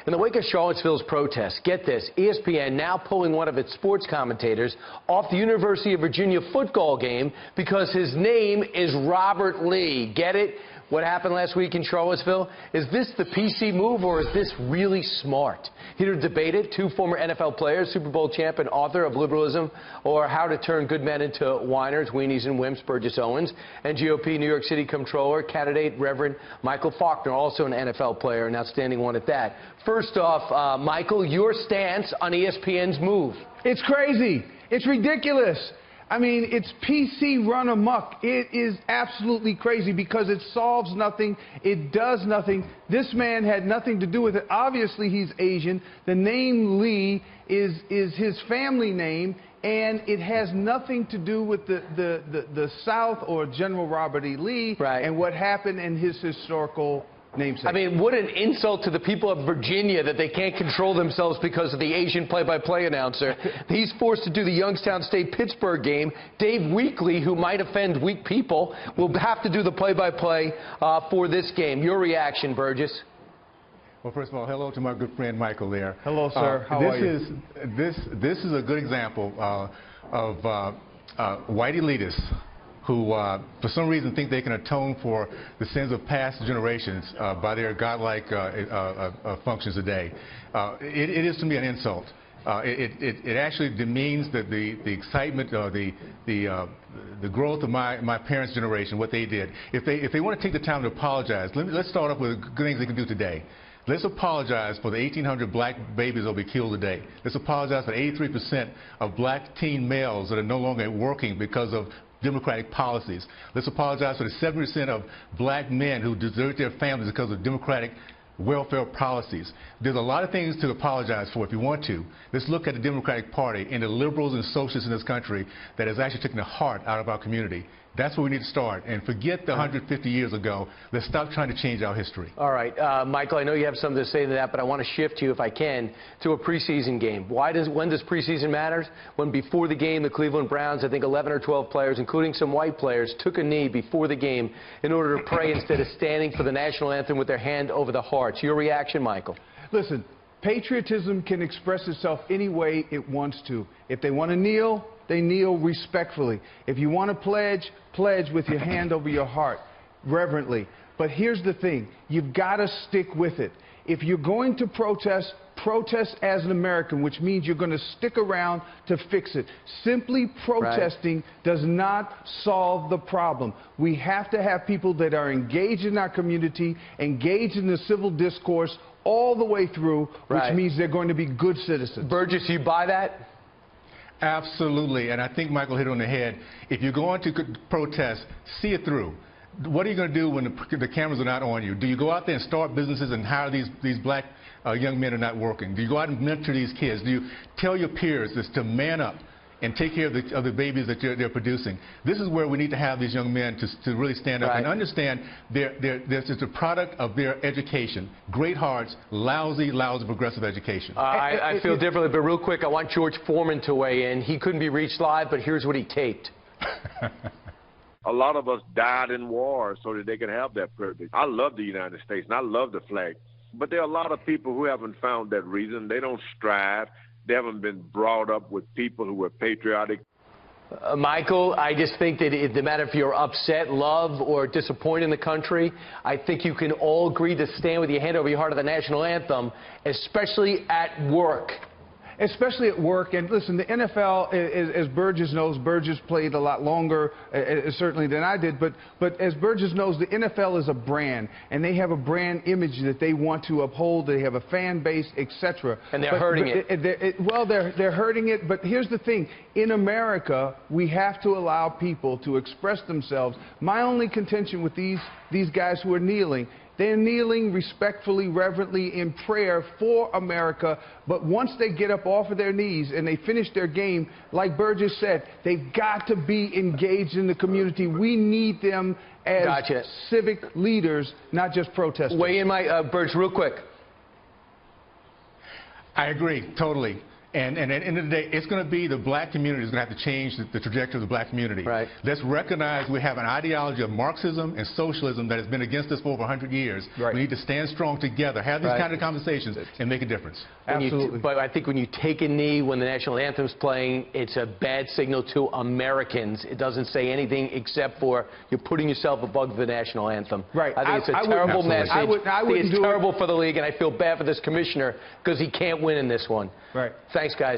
In the wake of Charlottesville's protests, get this, ESPN now pulling one of its sports commentators off the University of Virginia football game because his name is Robert Lee. Get it? What happened last week in Charlottesville? Is this the PC move, or is this really smart? Here to debate it, two former NFL players, Super Bowl champ and author of Liberalism, or How to Turn Good Men into Whiners, Weenies, and Wimps, Burgess Owens, and GOP New York City Comptroller, candidate Reverend Michael Faulkner, also an NFL player, an outstanding one at that. First off, Michael, your stance on ESPN's move. It's crazy. It's ridiculous. I mean, it's PC run amok. It is absolutely crazy because it solves nothing. It does nothing. This man had nothing to do with it. Obviously, he's Asian. The name Lee is his family name, and it has nothing to do with the South or General Robert E. Lee and what happened in his historical namesake. I mean, what an insult to the people of Virginia that they can't control themselves because of the Asian play-by-play announcer. He's forced to do the Youngstown State-Pittsburgh game. Dave Weekley, who might offend weak people, will have to do the play-by-play for this game. Your reaction, Burgess? Well, first of all, hello to my good friend Michael there. Hello, sir. How are you? This is a good example of white elitists who, for some reason, think they can atone for the sins of past generations by their godlike functions today. It is, to me, an insult. It actually demeans the excitement, the growth of my parents' generation, what they did. If they want to take the time to apologize, let's start off with good things they can do today. Let's apologize for the 1,800 black babies that will be killed today. Let's apologize for 83% of black teen males that are no longer working because of Democratic policies. Let's apologize for the 70% of black men who desert their families because of Democratic welfare policies. There's a lot of things to apologize for if you want to. Let's look at the Democratic Party and the liberals and socialists in this country that has actually taken the heart out of our community. That's where we need to start. And forget the 150 years ago. Let's stop trying to change our history. All right. Michael, I know you have something to say to that, but I want to shift you, if I can, to a preseason game. When does preseason matter? When before the game, the Cleveland Browns, I think 11 or 12 players, including some white players, took a knee before the game in order to pray instead of standing for the national anthem with their hand over the hearts. Your reaction, Michael? Listen, patriotism can express itself any way it wants to. If they want to kneel, they kneel respectfully. If you want to pledge, pledge with your hand over your heart, reverently. But here's the thing. You've got to stick with it. If you're going to protest, protest as an American, which means you're going to stick around to fix it. Simply protesting does not solve the problem. We have to have people that are engaged in our community, engaged in the civil discourse all the way through, which means they're going to be good citizens. Burgess, you buy that? Absolutely, and I think Michael hit it on the head. If you're going to protest, see it through. What are you going to do when the cameras are not on you? Do you go out there and start businesses and hire these black young men who are not working? Do you go out and mentor these kids? Do you tell your peers to man up and take care of the babies that they're producing? This is where we need to have these young men to really stand up and understand this is a product of their education. Great hearts, lousy progressive education. I feel differently, but real quick, I want George Foreman to weigh in. He couldn't be reached live, but here's what he taped. A lot of us died in war so that they could have that privilege. I love the United States, and I love the flag. But there are a lot of people who haven't found that reason. They don't strive. They haven't been brought up with people who were patriotic. Michael, I just think that no matter if you're upset, love, or disappointed in the country, I think you can all agree to stand with your hand over your heart of the national anthem, especially at work. Especially at work. And listen, the NFL, as Burgess knows, Burgess played a lot longer, certainly, than I did. But as Burgess knows, the NFL is a brand, and they have a brand image that they want to uphold. They have a fan base, etc. And they're hurting it. Well, they're hurting it. But here's the thing. In America, we have to allow people to express themselves. My only contention with these guys who are kneeling, they're kneeling respectfully, reverently in prayer for America, but once they get up off of their knees and they finish their game, like Burgess said, they've got to be engaged in the community. We need them as civic leaders, not just protesters. Weigh in, Burgess, real quick. I agree, totally. And at the end of the day, it's going to be the black community is going to have to change the trajectory of the black community. Right. Let's recognize we have an ideology of Marxism and socialism that has been against us for over 100 years. Right. We need to stand strong together, have these kind of conversations, and make a difference. Absolutely. But I think when you take a knee when the national anthem's playing, it's a bad signal to Americans. It doesn't say anything except for you're putting yourself above the national anthem. Right. I think it's a terrible message. I think it's terrible for the league, and I feel bad for this commissioner because he can't win in this one. Right. Thanks, guys.